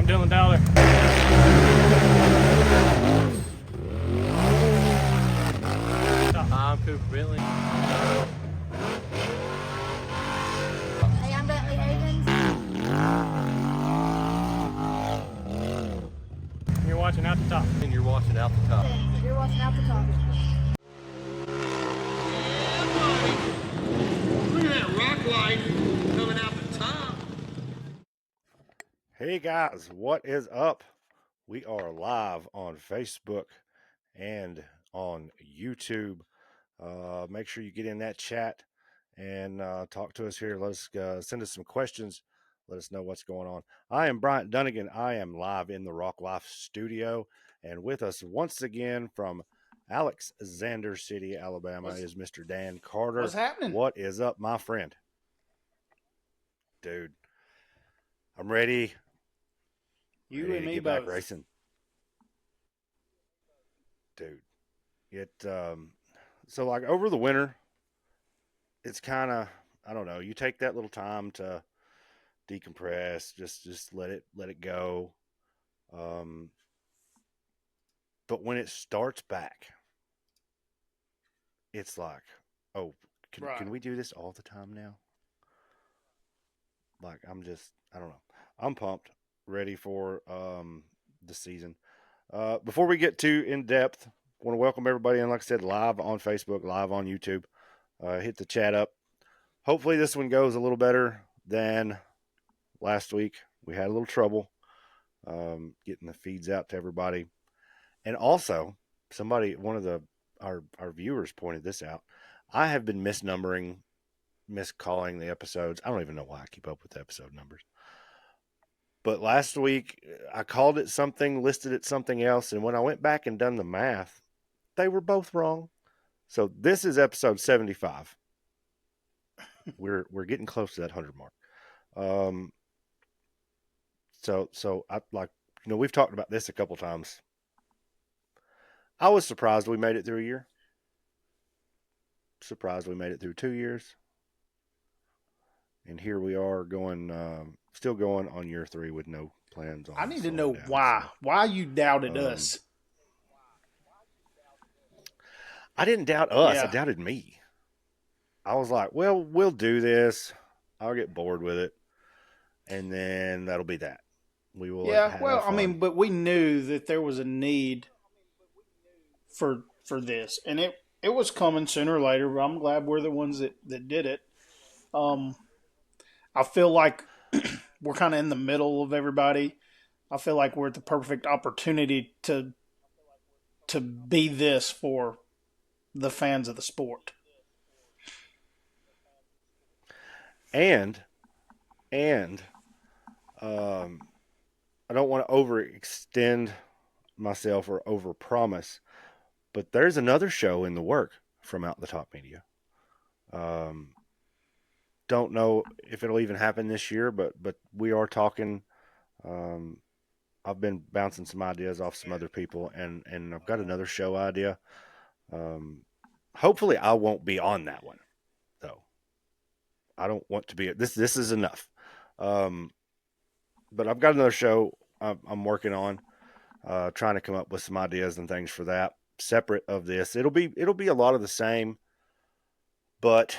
I'm Dylan Dowler. I'm Cooper Bentley. Hey, I'm Bentley Havens. You're watching Out the Top. And you're watching Out the Top. You're watching Out the Top. Look at that rock light coming out the top. Hey guys, what is up? We are live on Facebook and on YouTube. Make sure you get in that chat and talk to us here. Let us send us some questions. Let us know what's going on. I am Bryant Dunnigan. I am live in the Rock Life studio, and with us once again from Alexander City, Alabama, is Mr. Dan Carter. What's happening? What is up, my friend? Dude, I'm ready. You Ready and to me get both. back racing. Dude, so like over the winter, it's kind of, I don't know, you take that little time to decompress, just let it go. But when it starts back, it's like, oh, can we do this all the time now? Like, I don't know. I'm pumped, ready for the season. Before we get too in depth, I want to welcome everybody in, like I said, live on Facebook, live on YouTube. Hit the chat up. Hopefully this one goes a little better than last week. We had a little trouble getting the feeds out to everybody. And also, one of our viewers pointed this out. I have been miscalling the episodes. I don't even know why I keep up with the episode numbers. But last week, I called it something, listed it something else, and when I went back and done the math, they were both wrong. So this is episode 75. We're getting close to that 100 mark. So I we've talked about this a couple times. I was surprised we made it through a year. Surprised we made it through 2 years. And here we are still going on year 3 with no plans on. I need to know down, why. so. Why you doubted us. I didn't doubt us. Yeah. I doubted me. I was like, well, we'll do this. I'll get bored with it. And then that'll be that. We will. Yeah, well, I mean, but we knew that there was a need for this. And it was coming sooner or later. But I'm glad we're the ones that did it. I feel like we're kind of in the middle of everybody. I feel like we're at the perfect opportunity to be this for the fans of the sport. And I don't want to overextend myself or overpromise, but there's another show in the work from Out the Top Media. Don't know if it'll even happen this year, but we are talking. I've been bouncing some ideas off some other people, and I've got another show idea. Hopefully I won't be on that one, though. I don't want to be. This is enough. But I've got another show I'm working on, trying to come up with some ideas and things for that, separate of this. It'll be a lot of the same, but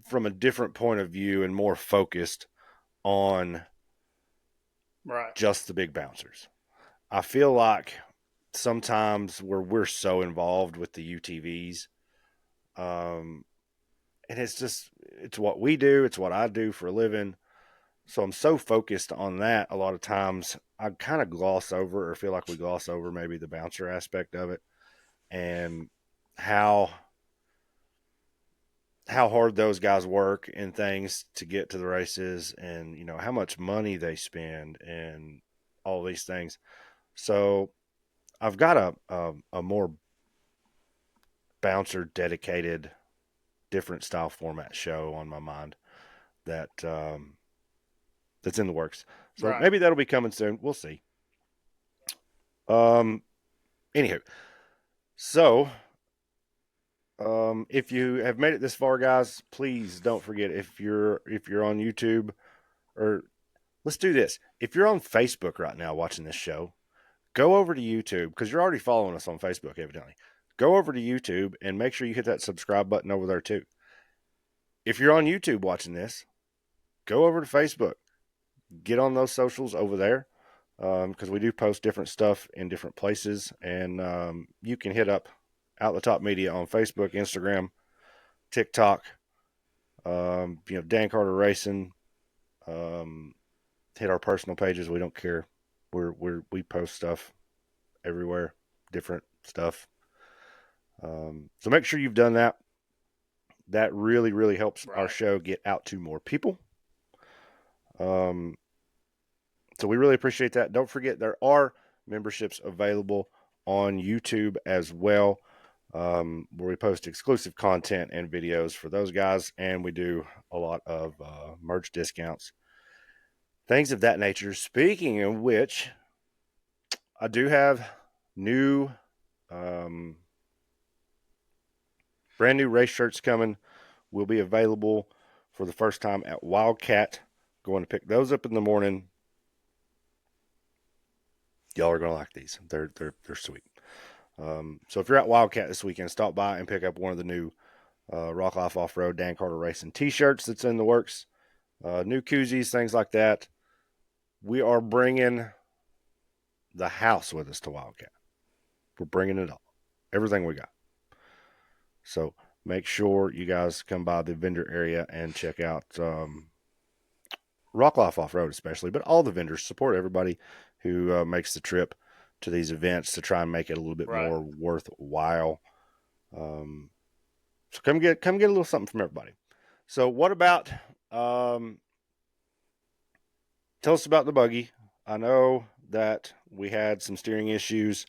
from a different point of view and more focused on just the big bouncers. I feel like sometimes we're so involved with the UTVs, and it's what we do. It's what I do for a living. So I'm so focused on that. A lot of times I kind of gloss over, or feel like we gloss over maybe the bouncer aspect of it, and how hard those guys work and things to get to the races, and how much money they spend and all these things. So I've got a more bouncer dedicated, different style format show on my mind that that's in the works. So maybe that'll be coming soon. We'll see. Anywho, so if you have made it this far, guys, please don't forget, if you're on YouTube, or let's do this. If you're on Facebook right now watching this show, go over to YouTube, because you're already following us on Facebook, evidently. Go over to YouTube and make sure you hit that subscribe button over there too. If you're on YouTube watching this, go over to Facebook. Get on those socials over there, because we do post different stuff in different places. And you can hit up Out the Top Media on Facebook, Instagram, TikTok, Dan Carter Racing. Hit our personal pages. We don't care. We post stuff everywhere, different stuff. So make sure you've done that. That really, really helps our show get out to more people. So we really appreciate that. Don't forget, there are memberships available on YouTube as well, where we post exclusive content and videos for those guys, and we do a lot of merch discounts, things of that nature. Speaking of which, I do have new, brand new race shirts coming. Will be available for the first time at Wildcat. Going to pick those up in the morning. Y'all are gonna like these. They're sweet. So if you're at Wildcat this weekend, stop by and pick up one of the new Rock Life Offroad Dan Carter Racing t-shirts that's in the works. New koozies, things like that. We are bringing the house with us to Wildcat. We're bringing it all. Everything we got. So make sure you guys come by the vendor area and check out Rock Life Off-Road especially, but all the vendors. Support everybody who makes the trip to these events to try and make it a little bit more worthwhile. So come get a little something from everybody. So what about, tell us about the buggy. I know that we had some steering issues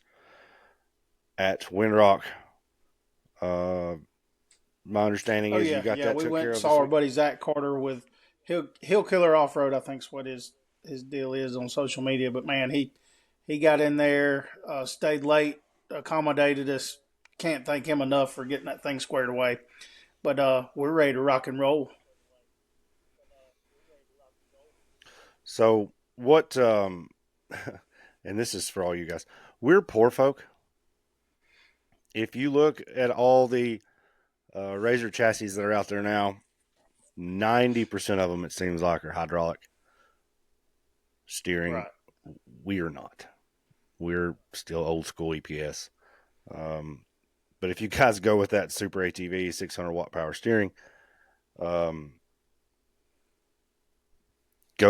at Windrock. My understanding is you got that we took went care and of. saw our buddy Zach Carter with Hill Killer Off Road. I think's what his deal is on social media. But man, he got in there, stayed late, accommodated us. Can't thank him enough for getting that thing squared away. But we're ready to rock and roll. So what? And this is for all you guys. We're poor folk. If you look at all the Razor chassis that are out there now, 90% of them, it seems like, are hydraulic steering. Right. We are not. We're still old school EPS. But if you guys go with that Super ATV 600 watt power steering, go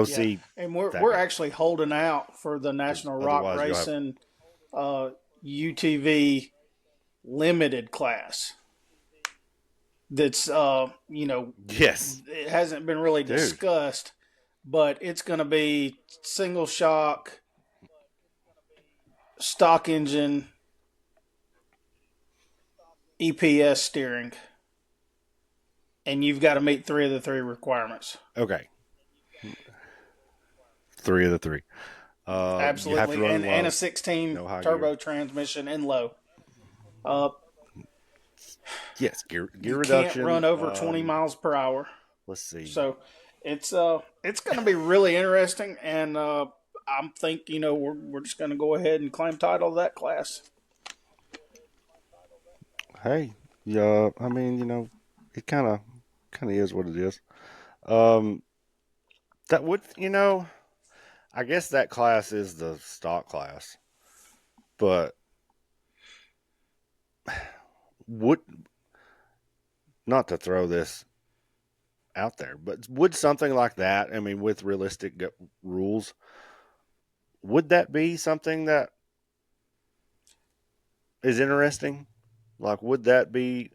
see. And we're actually holding out for the National Rock Racing UTV limited class. That's yes, it hasn't been really discussed, but it's going to be single shock, stock engine, EPS steering, and you've got to meet 3 of the 3 requirements. Okay. 3 of the 3. Absolutely, and a 16 turbo transmission and low. Yes, gear you reduction. Can't run over 20 miles per hour. Let's see. So it's going to be really interesting, and I'm thinking we're just going to go ahead and claim title of that class. Hey, yeah, I mean, it kind of is what it is. That would, I guess that class is the stock class, but not to throw this out there, but would something like that, I mean, with realistic rules, would that be something that is interesting? Like, would that be?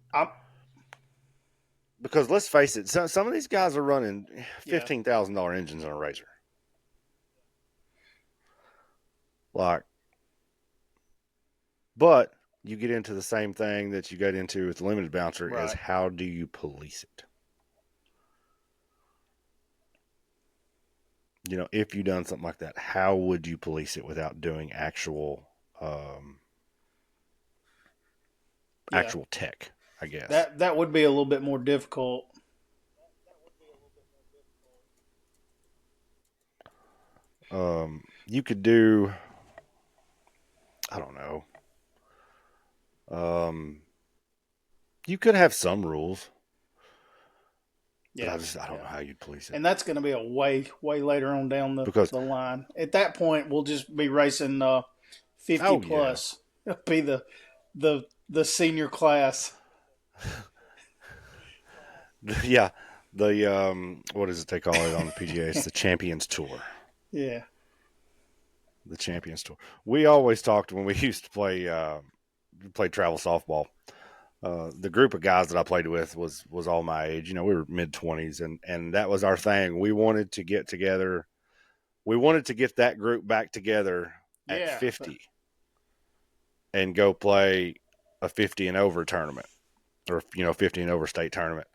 Because let's face it, some of these guys are running $15,000 engines on a Razor. But you get into the same thing that you got into with the limited bouncer is how do you police it? If you done something like that, how would you police it without doing actual tech, I guess. That would be a little bit more difficult. You could do, I don't know. You could have some rules, but Yeah, I don't know how you'd police it. and that's going to be a way later on down Because the line. At that point, we'll just be racing 50 oh yeah, plus. It'll be the senior class. yeah, the what is it they call it on the PGA? It's the Champions Tour. Yeah. The Champions Tour. We always talked when we used to play travel softball. The group of guys that I played with was all my age. You know, we were mid-20s, and that was our thing. We wanted to get together. We wanted to get that group back together at Yeah. 50 and go play a 50 and over tournament, or 50 and over state tournament.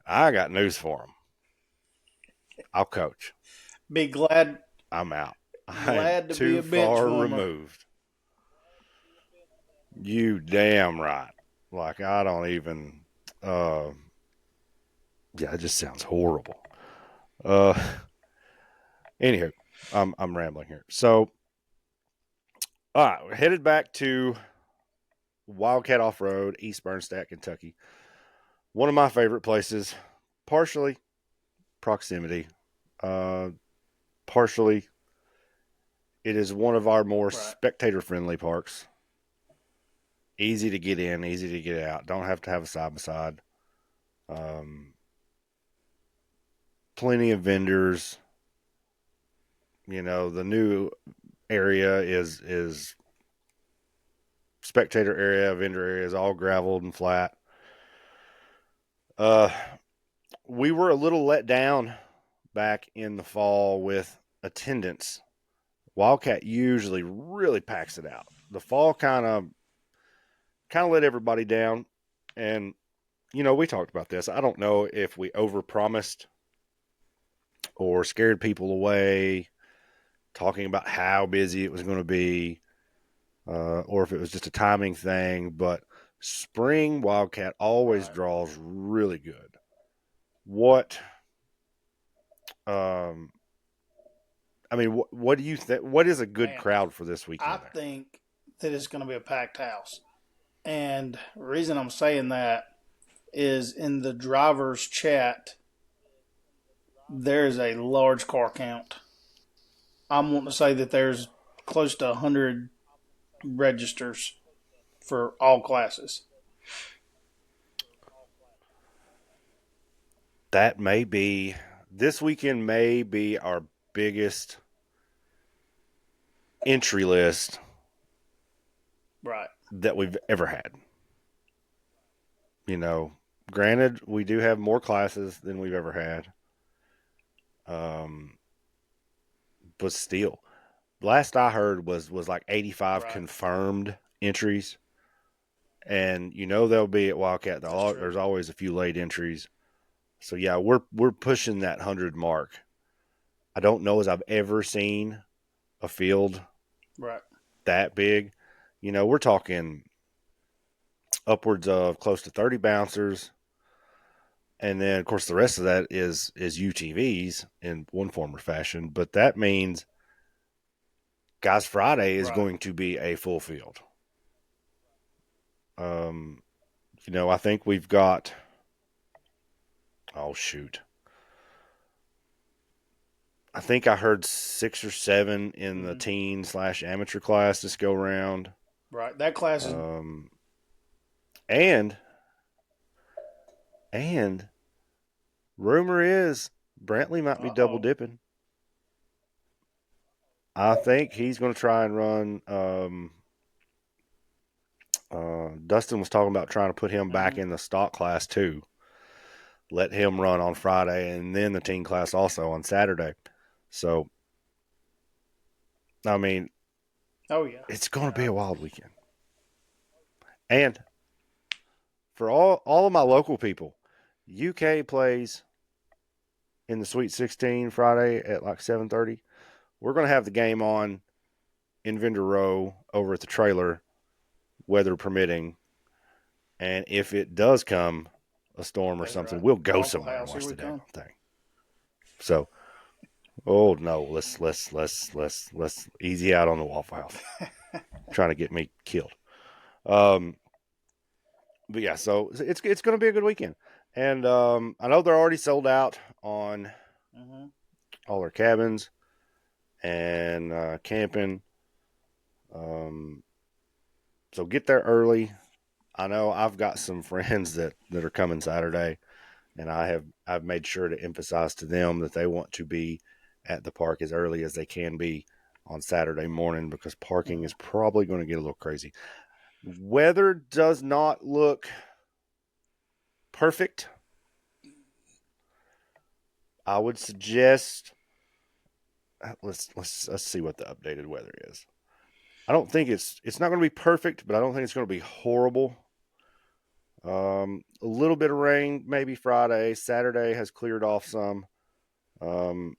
I got news for them. I'll coach. Be glad I'm out. glad to be Too a bench far warmer. removed. You damn right. Like I don't even. Yeah, it just sounds horrible. Anywho, I'm rambling here. So, all right, we're headed back to Wildcat Offroad, East Bernstadt, Kentucky. One of my favorite places, partially proximity, partially it is one of our more spectator-friendly parks. Easy to get in, easy to get out. Don't have to have a side-by-side. Plenty of vendors. You know, the new area is spectator area, vendor area is all graveled and flat. We were a little let down back in the fall with attendance. Wildcat usually really packs it out. The fall kind of let everybody down, and we talked about this. I don't know if we overpromised or scared people away, talking about how busy it was going to be, or if it was just a timing thing. But spring Wildcat always draws really good. What what do you think? What is a good crowd for this weekend? I think that it's going to be a packed house. And the reason I'm saying that is in the driver's chat, there's a large car count. I'm wanting to say that there's close to 100 registers for all classes. That may be, this weekend may be our biggest entry list that we've ever had. Granted, we do have more classes than we've ever had. But still, last I heard was like 85 confirmed entries. And they'll be at Wildcat. There's always a few late entries. So yeah, we're pushing that 100 mark. I don't know as I've ever seen a field that big. We're talking upwards of close to 30 bouncers. And then, of course, the rest of that is UTVs in one form or fashion. But that means Guys Friday is going to be a full field. I think we've got, I think I heard 6 or 7 in the teen/amateur class this go round. Right. That class is. And rumor is Brantley might be double dipping. I think he's going to try and run. Dustin was talking about trying to put him back in the stock class too. Let him run on Friday and then the teen class also on Saturday. So, I mean, it's going to be a wild weekend. And for all of my local people, UK plays in the Sweet 16 Friday at like 7:30. We're going to have the game on in Vendor Row over at the trailer, weather permitting. And if it does come a storm or something, we'll go somewhere and watch the damn thing. So, Oh no, let's easy out on the Waffle House. Trying to get me killed. Um, but yeah, so it's going to be a good weekend, and I know they're already sold out on Mm-hmm. all their cabins and camping. Um, so get there early. I know I've got some friends that are coming Saturday, and I've made sure to emphasize to them that they want to be at the park as early as they can be on Saturday morning because parking Mm-hmm. is probably going to get a little crazy. Weather does not look perfect. I would suggest let's see what the updated weather is. I don't think it's not going to be perfect, but I don't think it's going to be horrible. A little bit of rain maybe Friday. Saturday has cleared off some. Um,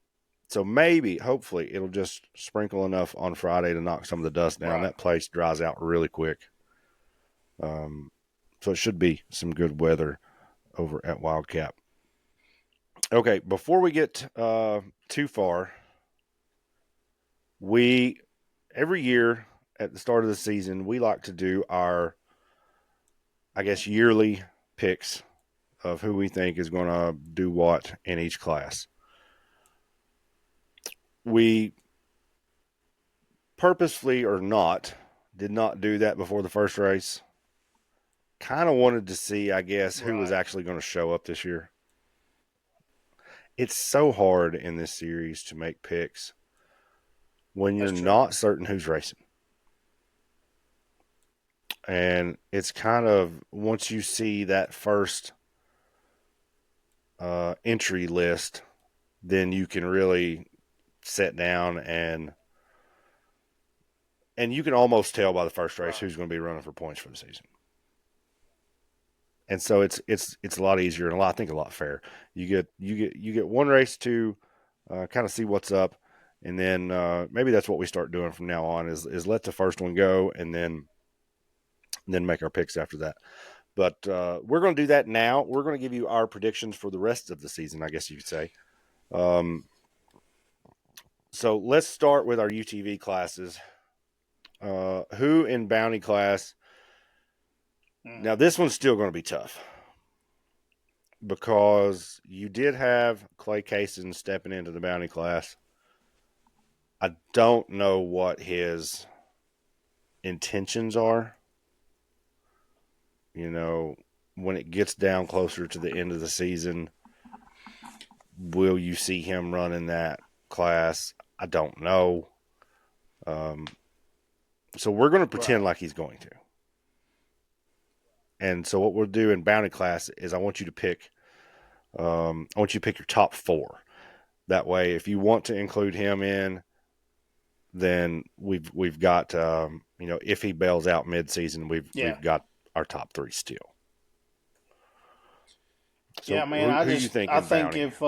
so maybe, hopefully, it'll just sprinkle enough on Friday to knock some of the dust down. Right. That place dries out really quick. Um, so it should be some good weather over at Wildcat. Okay, before we get too far, we every year at the start of the season we like to do our, I guess, yearly picks of who we think is going to do what in each class. We purposefully or not did not do that before the first race. Kind of wanted to see, I guess, who was Right. actually going to show up this year. It's so hard in this series to make picks when you're That's true. not certain who's racing. And it's kind of, once you see that first entry list, then you can really sit down and you can almost tell by the first race Right. who's going to be running for points for the season. And so it's a lot easier and I think a lot fair. You get one race to kind of see what's up, and then maybe that's what we start doing from now on is let the first one go and then make our picks after that. But we're going to do that now. We're going to give you our predictions for the rest of the season, I guess you could say. So let's start with our UTV classes. Who in Bounty class? Mm-hmm. Now this one's still going to be tough because you did have Clay Kaysen stepping into the Bounty class. I don't know what his intentions are. You know, when it gets down closer to the end of the season, will you see him running that class? I don't know. Um, so we're going to pretend Right. like he's going to. And so what we'll do in Bounty class is I want you to pick your top 4. That way, if you want to include him in, then we've got if he bails out mid-season, Yeah. we've got our top 3 still. So Yeah, man. who you think I in think Bounty? if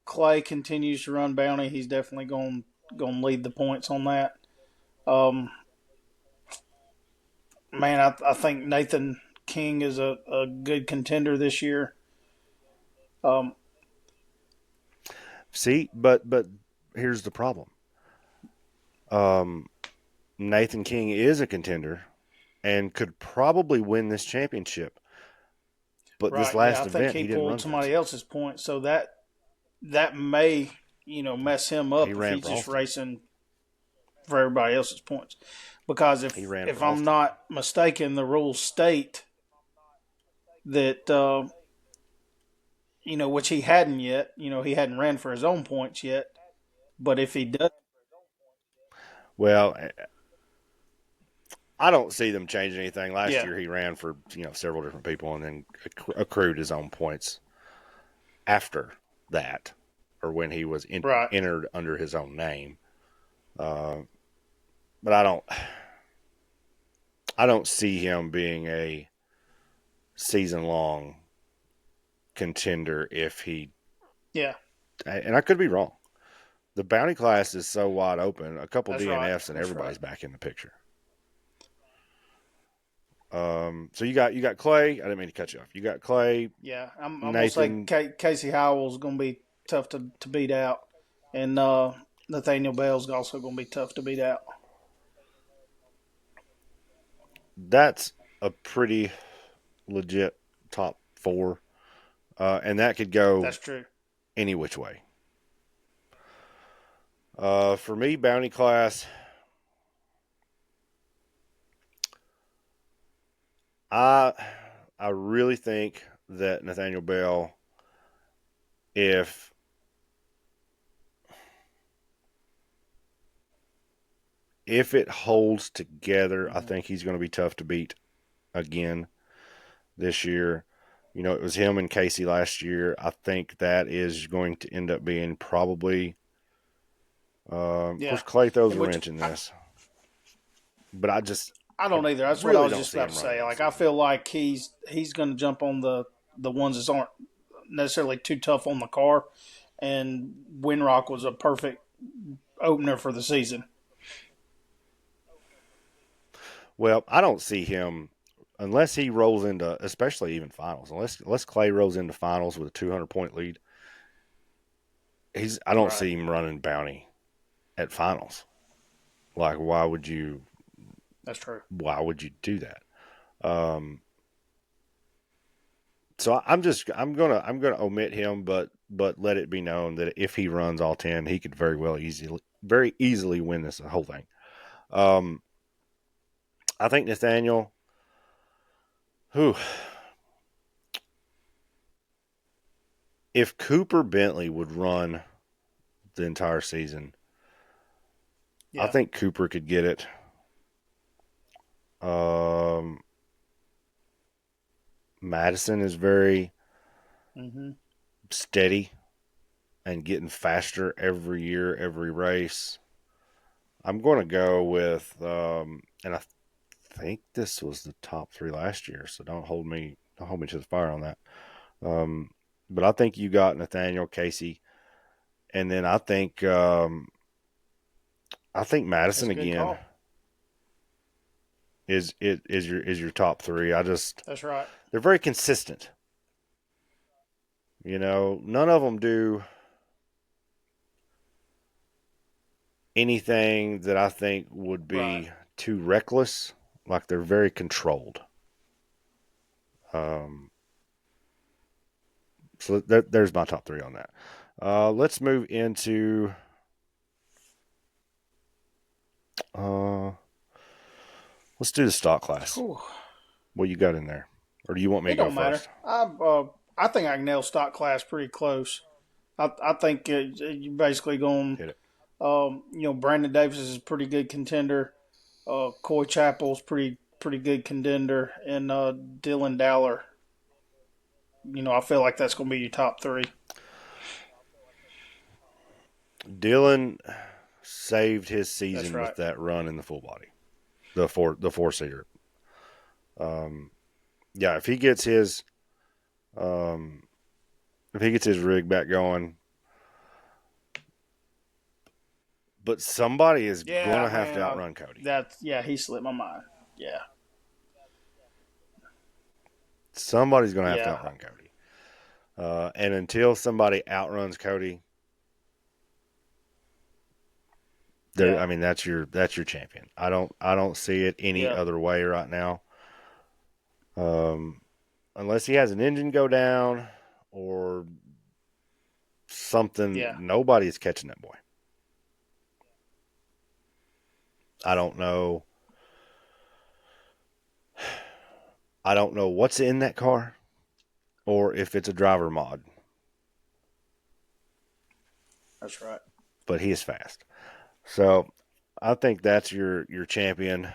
Clay continues to run Bounty, he's definitely going to lead the points on that. Um, man, I think Nathan King is a good contender this year. Um, See, but here's the problem. Nathan King is a contender and could probably win this championship. But this right. Yeah, I last think event, he he didn't pulled run somebody fences. else's points, so that may mess him He up if ran he's for just Austin. racing for everybody else's points. Because He ran if for I'm Austin. not mistaken, the rules state that which he hadn't yet. He hadn't ran for his own points yet. But if he does, Well, I don't see them changing anything. Last yeah, year, he ran for several different people and then accrued his own points after that, or when he was right, entered under his own name. Uh, but I don't see him being a season long contender if he. yeah, And I could be wrong. The bounty class is so wide open. A couple that's right, DNFs and that's right. everybody's back in the picture. So you got Clay. I didn't mean to cut you off. You got Clay, Yeah, I'm gonna say Nathan. Casey Howell's gonna be tough to beat out, and Nathaniel Bell's also going to be tough to beat out. That's a pretty legit top 4, and that could go That's true. any which way. For me, bounty class, I really think that Nathaniel Bell, if it holds together, I think he's going to be tough to beat again this year. You know, it was him and Casey last year. I think that is going to end up being probably. Of course, Clay throws a wrench in this, but I don't either. That's what I was just about to say. Like, I feel like he's going to jump on the ones that aren't necessarily too tough on the car, and Windrock was a perfect opener for the season. Well, I don't see him unless he rolls into, especially even finals. Unless Clay rolls into finals with a 200-point lead, I don't see him running bounty at finals. Like, why would you? That's true. Why would you do that? So I'm gonna omit him, but let it be known that if he runs all 10, he could very easily win this whole thing. I think Nathaniel. If Cooper Bentley would run the entire season, I think Cooper could get it. Madison is very steady and getting faster every year, every race. I'm going to go with, and I think this was the top 3 last year, so don't hold me to the fire on that. But I think you got Nathaniel, Casey, and then I think Madison again is your top 3. That's right. They're very consistent. You know, none of them do anything that I think would be too reckless. Like, they're very controlled. So there's my top 3 on that. Let's move into let's do the stock class. Whew. What you got in there? Or do you want me to go first? I think I can nail stock class pretty close. I think you're basically going. Hit it. You know, Brandon Davis is a pretty good contender. Coy Chappell's pretty good contender, and Dylan Dowler. You know, I feel like that's going to be your top 3. Dylan saved his season with that run in the full body, the 4-seater. Yeah, if he gets his rig back going, but somebody is going to have to outrun Cody. He slipped my mind. Yeah. Somebody's going to have to outrun Cody. And until somebody outruns Cody, I mean, that's your champion. I don't see it any other way right now. Unless he has an engine go down or something, nobody is catching that boy. I don't know. I don't know what's in that car or if it's a driver mod. That's right. But he is fast. So I think that's your champion.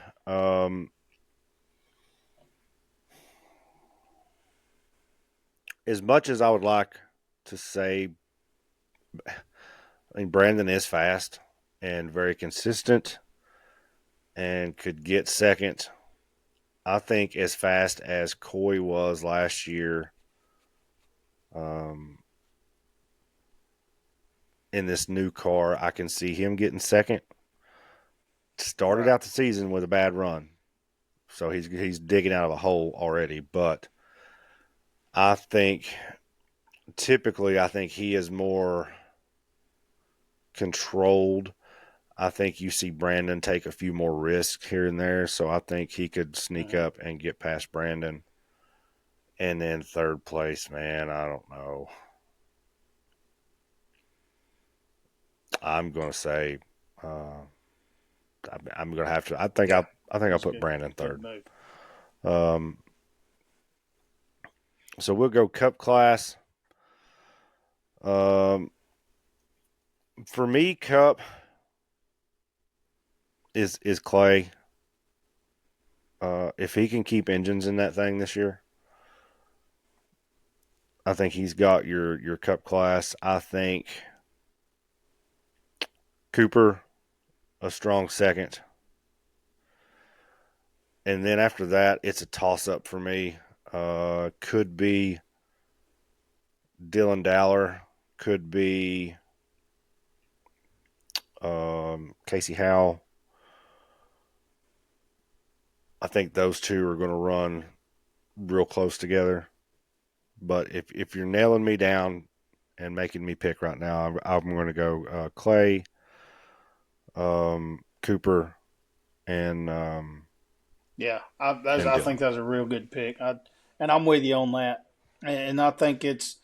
As much as I would like to say, I mean, Brandon is fast and very consistent and could get second. I think as fast as Coy was last year, in this new car, I can see him getting second. Started out the season with a bad run, so he's digging out of a hole already. But I think typically he is more controlled. I think you see Brandon take a few more risks here and there, so I think he could sneak up and get past Brandon. And then third place, man, I don't know. I'm going to say I'm going to have to. I think I'll put Brandon third. So we'll go Cup class. For me, Cup is Clay. If he can keep engines in that thing this year, I think he's got your Cup class. I think Cooper, a strong second. And then after that, it's a toss-up for me. Could be Dylan Dowler. Could be Casey Howell. I think those two are going to run real close together. But if you're nailing me down and making me pick right now, I'm going to go Clay, Cooper, and I think that's a real good pick. And I'm with you on that. And I think it's,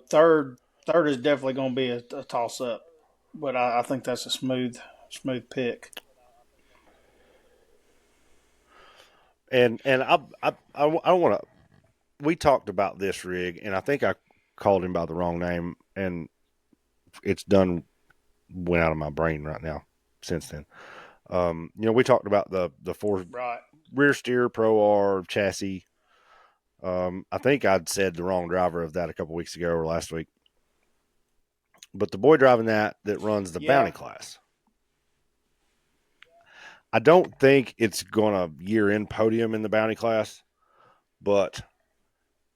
third is definitely going to be a toss up, but I think that's a smooth pick. And I don't want to. We talked about this rig, and I think I called him by the wrong name, and it's went out of my brain right now. Since then, we talked about the four rear steer Pro R chassis. I think I'd said the wrong driver of that a couple weeks ago or last week, but the boy driving that runs the Bounty class. I don't think it's going to year-end podium in the Bounty class, but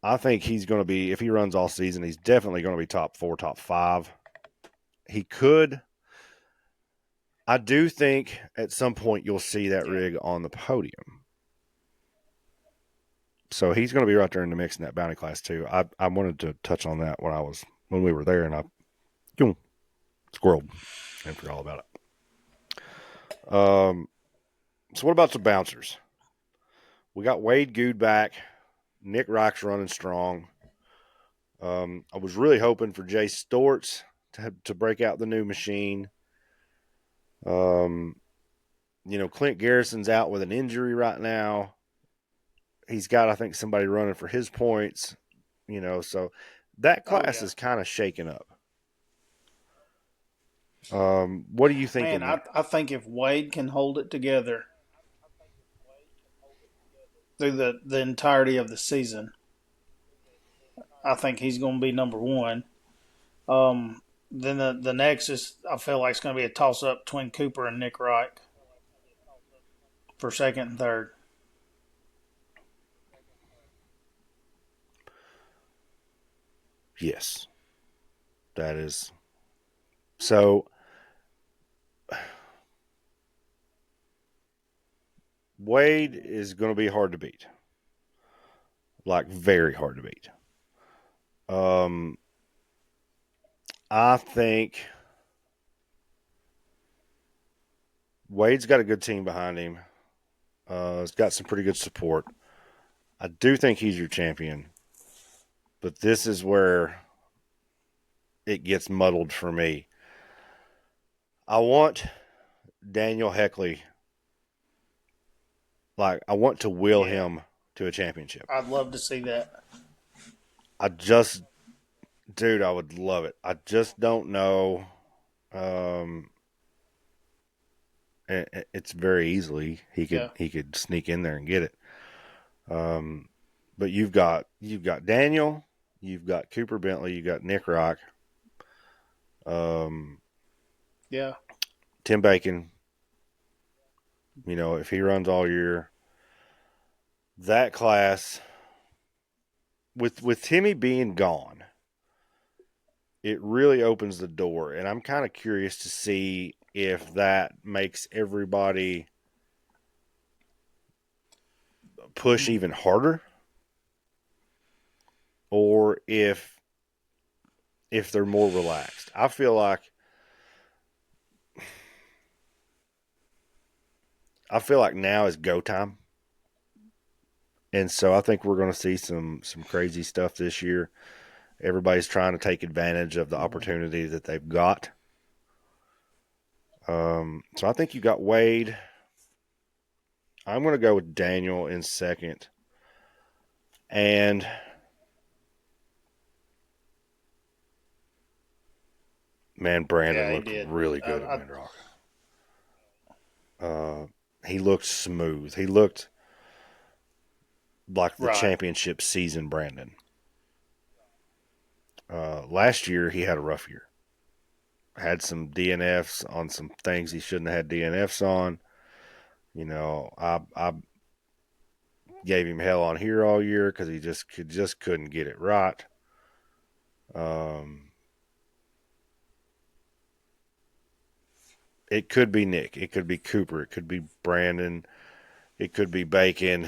I think he's going to be, if he runs all season, he's definitely going to be top 4, top 5. He could. I do think at some point you'll see that rig on the podium. So he's going to be right there in the mix in that Bounty class too. I wanted to touch on that when we were there, and I squirreled and forgot all about it. So what about the bouncers? We got Wade Good back. Nick Reich's running strong. I was really hoping for Jay Storts to break out the new machine. Clint Garrison's out with an injury right now. He's got, I think, somebody running for his points. So that class is kind of shaken up. What do you think? Man, I think if Wade can hold it together through the entirety of the season, I think he's going to be number one. Then the next is, I feel like it's going to be a toss-up between Cooper and Nick Reich for second and third. Yes. That is. So, Wade is going to be hard to beat. Like, very hard to beat. I think Wade's got a good team behind him. He's got some pretty good support. I do think he's your champion. But this is where it gets muddled for me. I want Daniel Heckley. I want to will him to a championship. I'd love to see that. I would love it. I just don't know. It's very easily he could sneak in there and get it. But you've got Daniel, you've got Cooper Bentley, you've got Nick Rock, Tim Bacon. If he runs all year, that class with Timmy being gone, it really opens the door, and I'm kind of curious to see if that makes everybody push even harder, or if they're more relaxed. I feel like I feel like now is go time. And so I think we're going to see some crazy stuff this year. Everybody's trying to take advantage of the opportunity that they've got. So I think you got Wade. I'm going to go with Daniel in second. And man, Brandon looked really good at Windrock. He looked smooth. He looked like the championship season Brandon. Last year, he had a rough year. Had some DNFs on some things he shouldn't have had DNFs on. You know, I gave him hell on here all year because he just couldn't get it right. It could be Nick. It could be Cooper. It could be Brandon. It could be Bacon.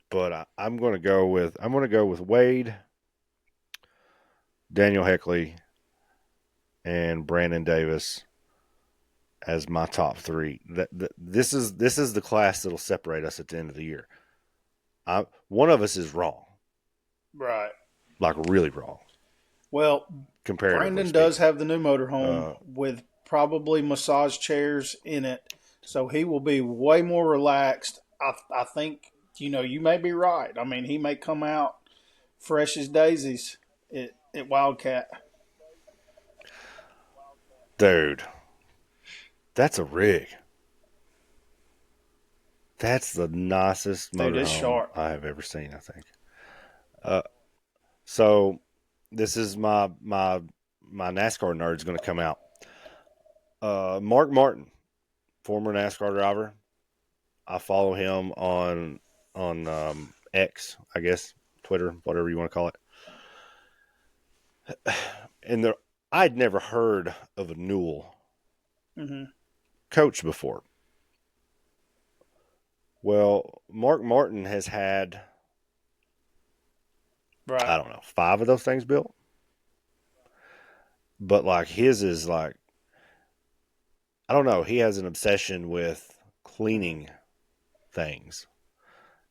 But I'm going to go with Wade, Daniel Heckley, and Brandon Davis as my top three. This is the class that'll separate us at the end of the year. One of us is wrong, Right? like really wrong. Well, Brandon does have the new motorhome with probably massage chairs in it, so he will be way more relaxed. I think you may be right. I mean, he may come out fresh as daisies at Wildcat. Dude, that's a rig. That's the nicest motorhome I have ever seen, I think. So this is my NASCAR nerd's going to come out. Mark Martin, former NASCAR driver. I follow him on X, I guess, Twitter, whatever you want to call it. And I'd never heard of a Newell coach before. Well, Mark Martin has had, I don't know, 5 of those things built. But like his is like, I don't know, he has an obsession with cleaning things.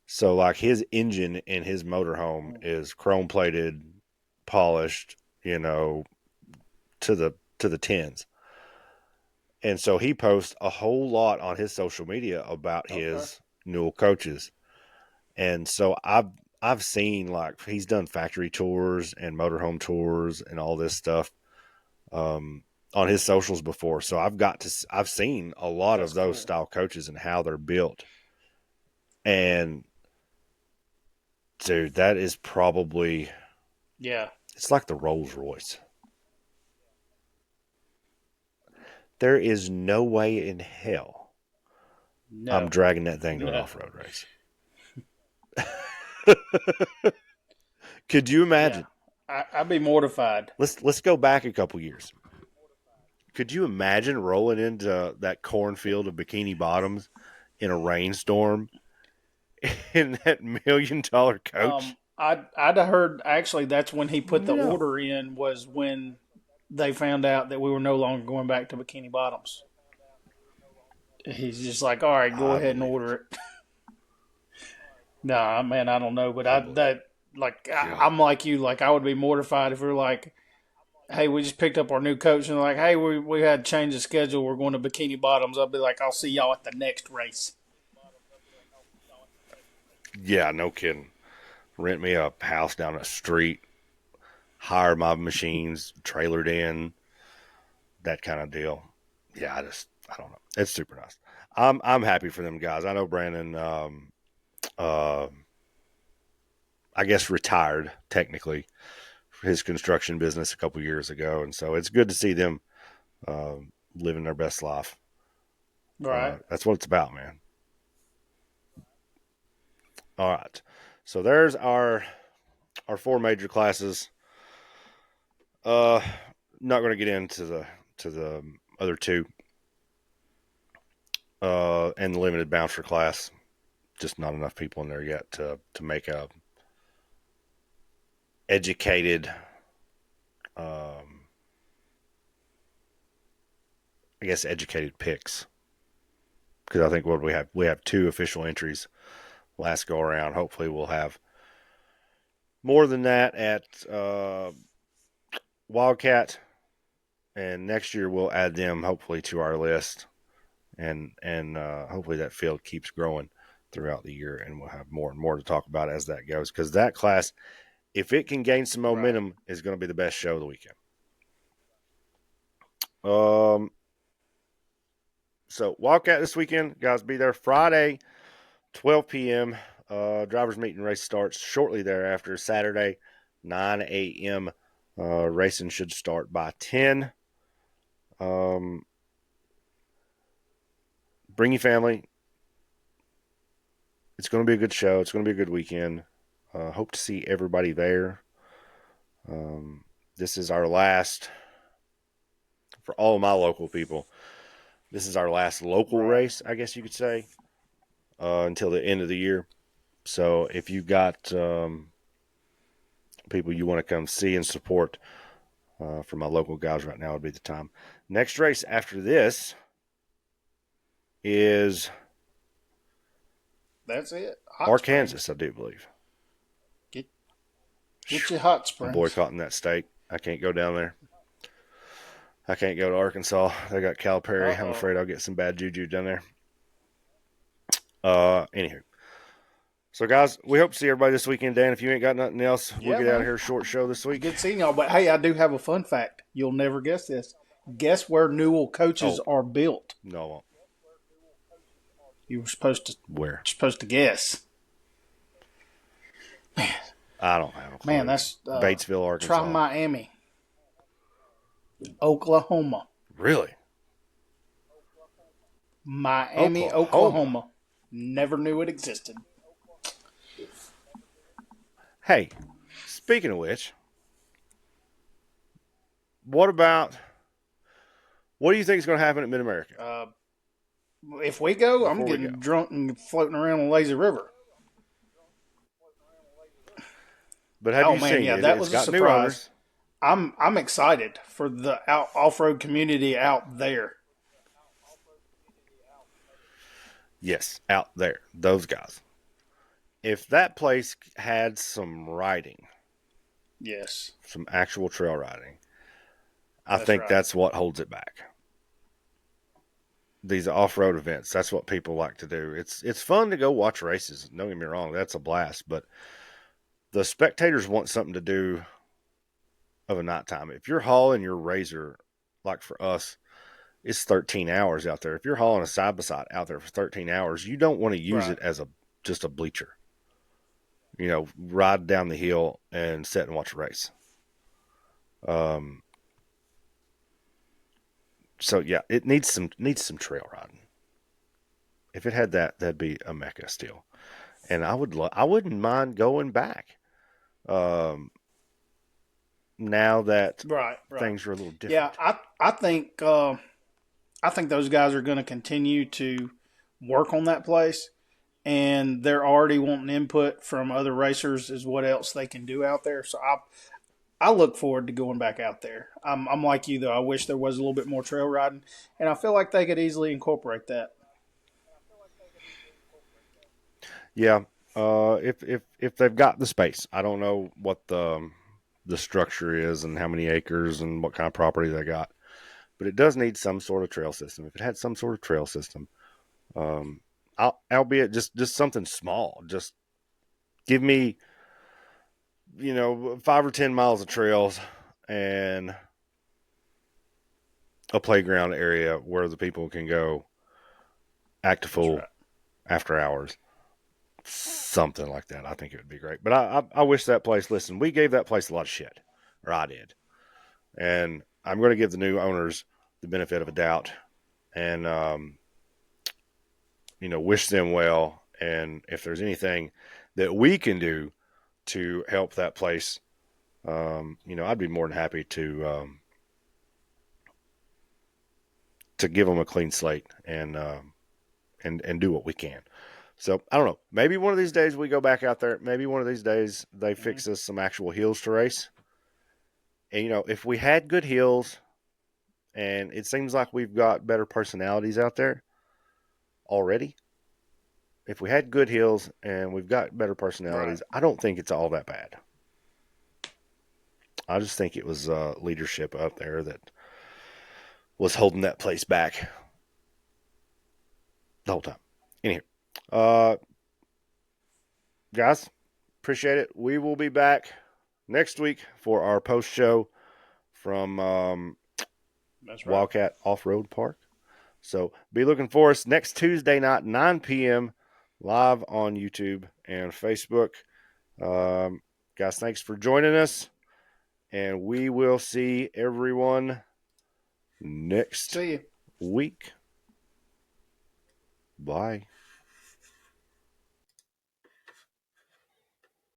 So like his engine in his motorhome is chrome plated, polished, to the tens. And so he posts a whole lot on his social media about his Newell coaches. And so I've seen, like, he's done factory tours and motorhome tours and all this stuff on his socials before. So I've seen a lot of those style coaches and how they're built. And dude, that is probably, it's like the Rolls Royce. There is no way in hell I'm dragging that thing to an off-road race. Could you imagine? Yeah. I'd be mortified. Let's go back a couple years. Could you imagine rolling into that cornfield of Bikini Bottoms in a rainstorm in that $1 million coach? I'd have heard, actually, that's when he put the order in, was when they found out that we were no longer going back to Bikini Bottoms. He's just like, all right, go ahead and order it. Nah, man, I don't know, but I'm like you. Like, I would be mortified if we were like, hey, we just picked up our new coach, and like, hey, we had to change the schedule. We're going to Bikini Bottoms. I'll be like, I'll see y'all at the next race. Yeah, no kidding. Rent me a house down the street, hire my machines, trailered in, that kind of deal. Yeah, I don't know. It's super nice. I'm happy for them guys. I know Brandon, I guess, retired technically for his construction business a couple years ago, and so it's good to see them living their best life. Right. That's what it's about, man. All right. So there's our 4 major classes. Not going to get into the other 2. And the limited bouncer class. Just not enough people in there yet to make a educated, educated picks. because I think what we have 2 official entries last go around. Hopefully, we'll have more than that at Wildcat, and next year we'll add them hopefully to our list, and hopefully that field keeps growing throughout the year, and we'll have more and more to talk about as that goes. Because that class, if it can gain some momentum, is going to be the best show of the weekend. So Wildcat this weekend, guys, be there Friday, 12 p.m. Drivers meet and race starts shortly thereafter. Saturday, 9 a.m. Racing should start by 10. Bring your family. It's going to be a good show. It's going to be a good weekend. Hope to see everybody there. This is our last, for all of my local people, this is our last local race, I guess you could say, until the end of the year. So if you've got people you want to come see and support for my local guys right now would be the time. Next race after this is That's it. Arkansas, Springs. I do believe. Get your hot I'm springs. boycotting that state. I can't go down there. I can't go to Arkansas. They got Calipari. I'm afraid I'll get some bad juju down there. Anywho. So, guys, we hope to see everybody this weekend. Dan, if you ain't got nothing else, we'll get out of here. Short show this week. Good seeing y'all. But, hey, I do have a fun fact. You'll never guess this. Guess where Newell coaches are built? No, I won't. You were supposed to. Where? Supposed to guess. Man. I don't have a clue. Man, that's Batesville, Arkansas. Try Miami. Oklahoma. Really? Miami, Oklahoma. Never knew it existed. Hey, speaking of which, what do you think is going to happen at Mid-America? If we go, I'm getting drunk and floating around on Lazy River. But have you seen it? That was a surprise. I'm excited for the off-road community out there. Yes, out there. Those guys. If that place had some riding. Yes. Some actual trail riding. I think that's what holds it back. These off-road events, that's what people like to do. It's fun to go watch races. Don't get me wrong, that's a blast. But the spectators want something to do of a nighttime. If you're hauling your Razor, like for us, it's 13 hours out there. If you're hauling a side-by-side out there for 13 hours, you don't want to use it as just a bleacher. You know, ride down the hill and sit and watch a race. So yeah, it needs some trail riding. If it had that, that'd be a mecca still. And I wouldn't mind going back. Now that things are a little different. Yeah, I think those guys are going to continue to work on that place, and they're already wanting input from other racers as what else they can do out there. So I look forward to going back out there. I'm like you though. I wish there was a little bit more trail riding, and I feel like they could easily incorporate that. Yeah, if they've got the space, I don't know what the structure is and how many acres and what kind of property they got, but it does need some sort of trail system. If it had some sort of trail system, albeit just something small, just give me 5 or 10 miles of trails and a playground area where the people can go act a fool after hours. Something like that. I think it would be great. But I wish that place, listen, we gave that place a lot of shit. Or I did. And I'm going to give the new owners the benefit of a doubt. And, wish them well. And if there's anything that we can do to help that place, I'd be more than happy to give them a clean slate and do what we can. So I don't know. Maybe one of these days we go back out there. Maybe one of these days they fix us some actual hills to race. And if we had good hills, and it seems like we've got better personalities out there, already. If we had good heels and we've got better personalities, I don't think it's all that bad. I just think it was leadership out there that was holding that place back the whole time. Anyhow, guys, appreciate it. We will be back next week for our post show from That's right. Wildcat Off-Road Park. So be looking for us next Tuesday night, 9 p.m., live on YouTube and Facebook. Guys, thanks for joining us, and we will see everyone next See you. week. Bye.